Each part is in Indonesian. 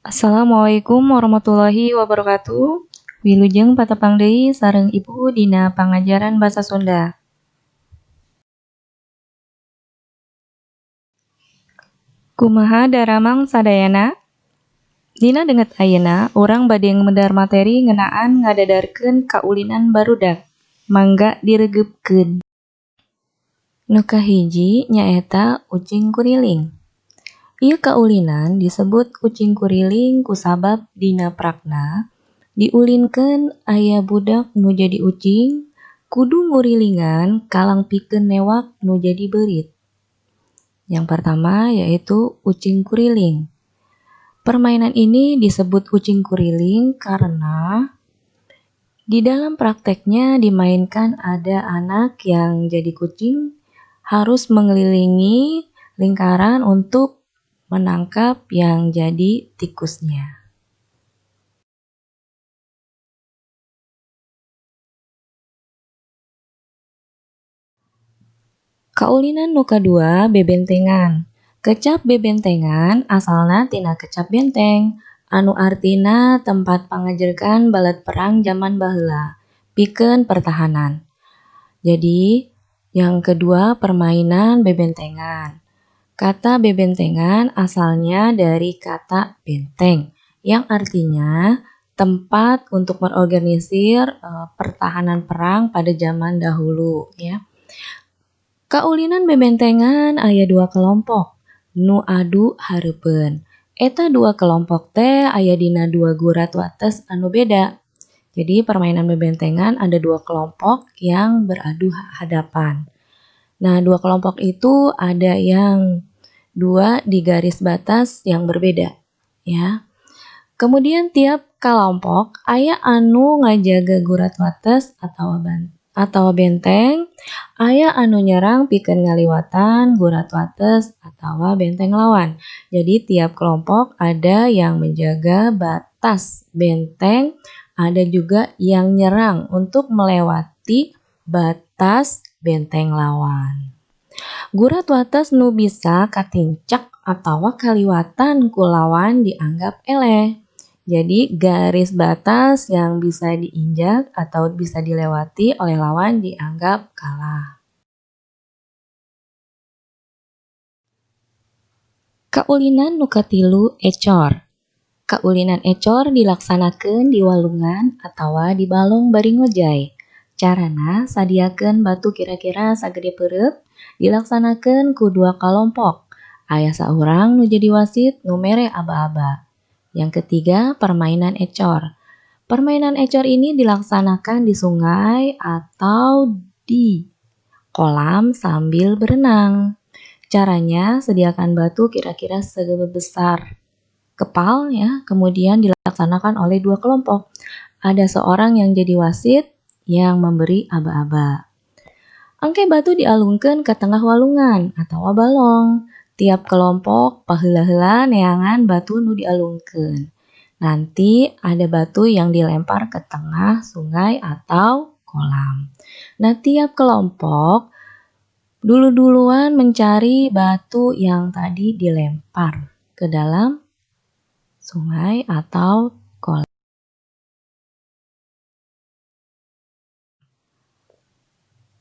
Assalamualaikum warahmatullahi wabarakatuh. Wilujeng patepang deui sareng Ibu dina pangajaran basa Sunda. Kumaha daramang sadayana? Dina denget ayeuna urang bade medar materi ngeunaan ngadadarkeun kaulinan barudak. Mangga diregeupkeun. Nu kahiji nyaeta ucing kuriling. Ieu kaulinan disebut ucing kuriling kusabab dina prakna diulinkeun aya budak nu jadi ucing kudu ngurilingan kalangpikeun newak nu jadi beurit. Yang pertama yaitu ucing kuriling. Permainan ini disebut ucing kuriling karena di dalam prakteknya dimainkan ada anak yang jadi kucing harus mengelilingi lingkaran untuk menangkap yang jadi tikusnya. Kaulinan nu kadua bebentengan. Kecap bebentengan asalna tina kecap benteng, anu artina tempat pangajerkan balet perang zaman baheula, pikeun pertahanan. Jadi, yang kedua permainan bebentengan. Kata bebentengan asalnya dari kata benteng, yang artinya tempat untuk mengorganisir pertahanan perang pada zaman dahulu, ya. Kaulinan bebentengan aya dua kelompok nu adu hareupeun. Eta dua kelompok teh aya dina dua gurat wates anu beda. Jadi permainan bebentengan ada dua kelompok yang beradu hadapan. Nah, dua kelompok itu ada yang dua di garis batas yang berbeda, ya. Kemudian tiap kelompok aya anu ngajaga gurat wates atawa benteng, aya anu nyerang pikeun ngaliwatan gurat wates atawa benteng lawan. Jadi tiap kelompok ada yang menjaga batas benteng, ada juga yang nyerang untuk melewati batas benteng lawan. Gurat wates nu bisa katincak atawa kaliwatan ku lawan dianggap eleh. Jadi garis batas yang bisa diinjak atau bisa dilewati oleh lawan dianggap kalah. Kaulinan nu katilu ecor. Kaulinan ecor dilaksanakeun di walungan atawa di balong bari ngojay. Carana sadiakeun batu kira-kira sagede peureub, dilaksanakeun ku dua kelompok. Aya saurang nu jadi wasit nu mere aba-aba. Yang ketiga, permainan ecor. Permainan ecor ini dilaksanakan di sungai atau di kolam sambil berenang. Caranya sediakan batu kira-kira sebesar kepal, ya, kemudian dilaksanakan oleh dua kelompok. Ada seorang yang jadi wasit yang memberi aba-aba. Angke batu dialungkeun ke tengah walungan atau balong. Tiap kelompok paheula-heula neangan batu nu dialungkeun. Nanti ada batu yang dilempar ke tengah sungai atau kolam. Nah, tiap kelompok dulu-duluan mencari batu yang tadi dilempar ke dalam sungai atau kolam.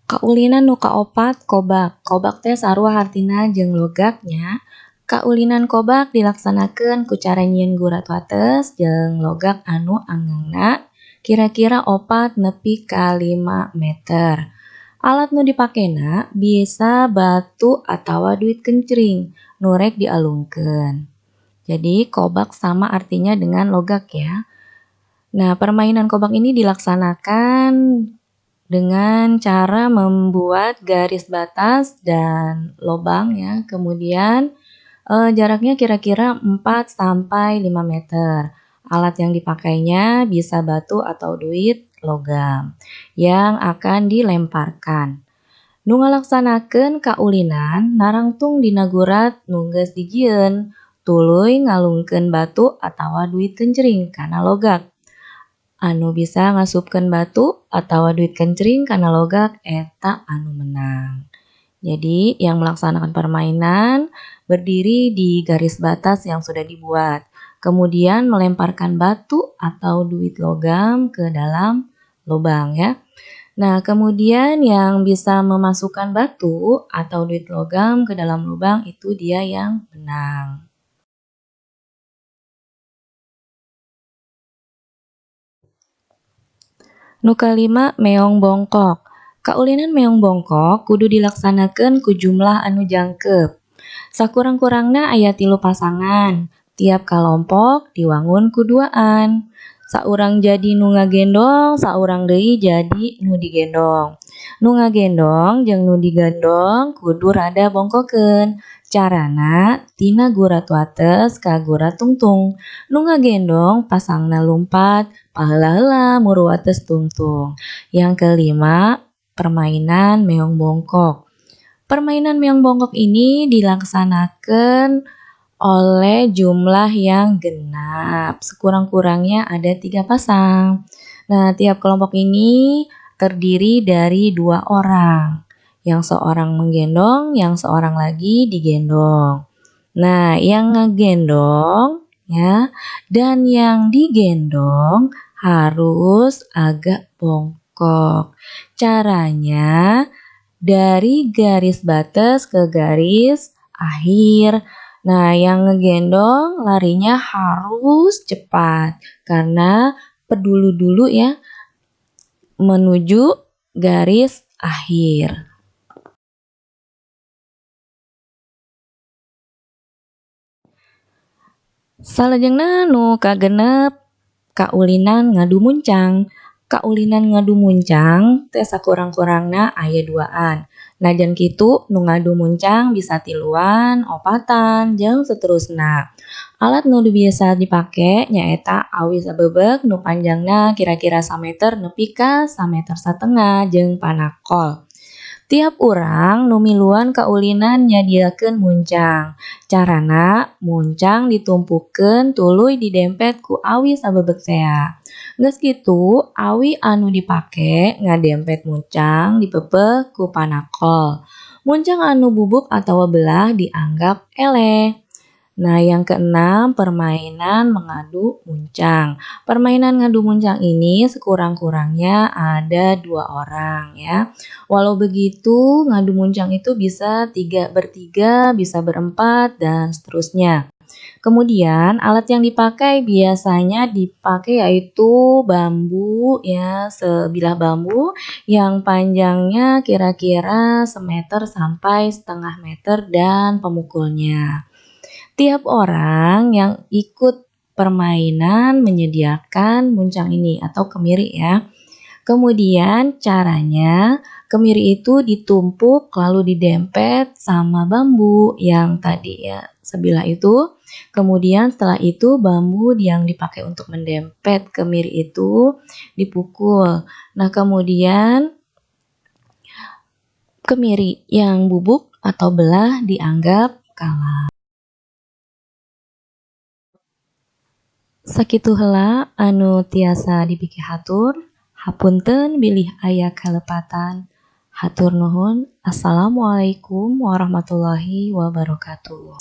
Kaulinan nu kaopat kobak. Kobak teh sarua hartina jeung logaknya. Kaulinan kobak dilaksanakeun ku cara nyieun gurat wates jeung logak anu angeunna kira-kira 4 nepi ka 5 meter. Alat nu dipakena bisa batu atawa duit kencring nu rek dialungkeun. Jadi kobak sama artinya dengan logak, ya. Nah, permainan kobak ini dilaksanakan dengan cara membuat garis batas dan lobang, ya. Kemudian jaraknya kira-kira 4 sampai 5 meter. Alat yang dipakainya bisa batu atau duit logam yang akan dilemparkan. Nu ngalaksanakeun kaulinan narangtung dina gurat nu geus dijieun, tuluy ngalungkeun batu atawa duit kencring kana logak. Anu bisa ngasupkeun batu atawa duit kencring kana logak eta anu menang. Jadi yang melaksanakan permainan berdiri di garis batas yang sudah dibuat. kemudian melemparkan batu atau duit logam ke dalam lubang ya. Nah, kemudian yang bisa memasukkan batu atau duit logam ke dalam lubang itu dia yang menang. Nu kalima meong bongkok. Kaulinan meong bongkok kudu dilaksanakeun ku jumlah anu jangkep. Sakurang-kurangna aya 3 pasangan. Tiap kalompok diwangun ku duaan. Saurang jadi nu ngagendong, saurang deui jadi nu digendong. Nu ngagendong jeung nu digendong kudu rada bongkokeun. Carana tina gurat wates ka gurat tungtung. Nu ngagendong pasangna lumpat, paheula-heula muru wates tungtung. Yang kelima, permainan meong bongkok. Permainan meong bongkok ini dilaksanakan oleh jumlah yang genap. Sekurang-kurangnya ada 3 pasang. Nah, tiap kelompok ini terdiri dari 2 orang. Yang seorang menggendong, yang seorang lagi digendong. Nah, yang ngegendong ya dan yang digendong harus agak bongkok. Caranya dari garis batas ke garis akhir. Nah, yang ngegendong larinya harus cepat karena peduli dulu ya menuju garis akhir. Salajengna nu kagenep kaulinan ngadu muncang. Kaulinan ngadu muncang teh sakurang-kurangna aya 2an. Najan kitu nu ngadu muncang bisa 3, 4 jeung seterusna. Alat nu biasa dipake nyaeta awi sabebek nu panjangna kira-kira 1 meter nepi ka 1,5 meter jeung panakol. Tiap urang nu miluan kaulinan nyadiakeun muncang. Carana muncang ditumpukeun tuluy didempet ku awi sabebek tea. Geus kitu, awi anu dipake ngadempet muncang dipepeh ku panakol. Muncang anu bubuk atawa belah dianggap eleh. Nah, yang keenam, permainan mengadu muncang. Permainan ngadu muncang ini sekurang-kurangnya ada 2 orang ya. Walau begitu, ngadu muncang itu bisa bertiga, bisa berempat, dan seterusnya. Kemudian alat yang dipakai biasanya yaitu bambu ya, sebilah bambu yang panjangnya kira-kira 1 meter sampai 1,5 meter dan pemukulnya. Tiap orang yang ikut permainan menyediakan muncang ini atau kemiri ya. Kemudian caranya kemiri itu ditumpuk lalu didempet sama bambu yang tadi ya sebilah itu. Kemudian setelah itu bambu yang dipakai untuk mendempet kemiri itu dipukul. Nah, kemudian kemiri yang bubuk atau belah dianggap kalah. Sakitu heula anu tiasa dipiki hatur. Hapunten bilih aya kalepatan. Hatur nuhun. Assalamualaikum warahmatullahi wabarakatuh.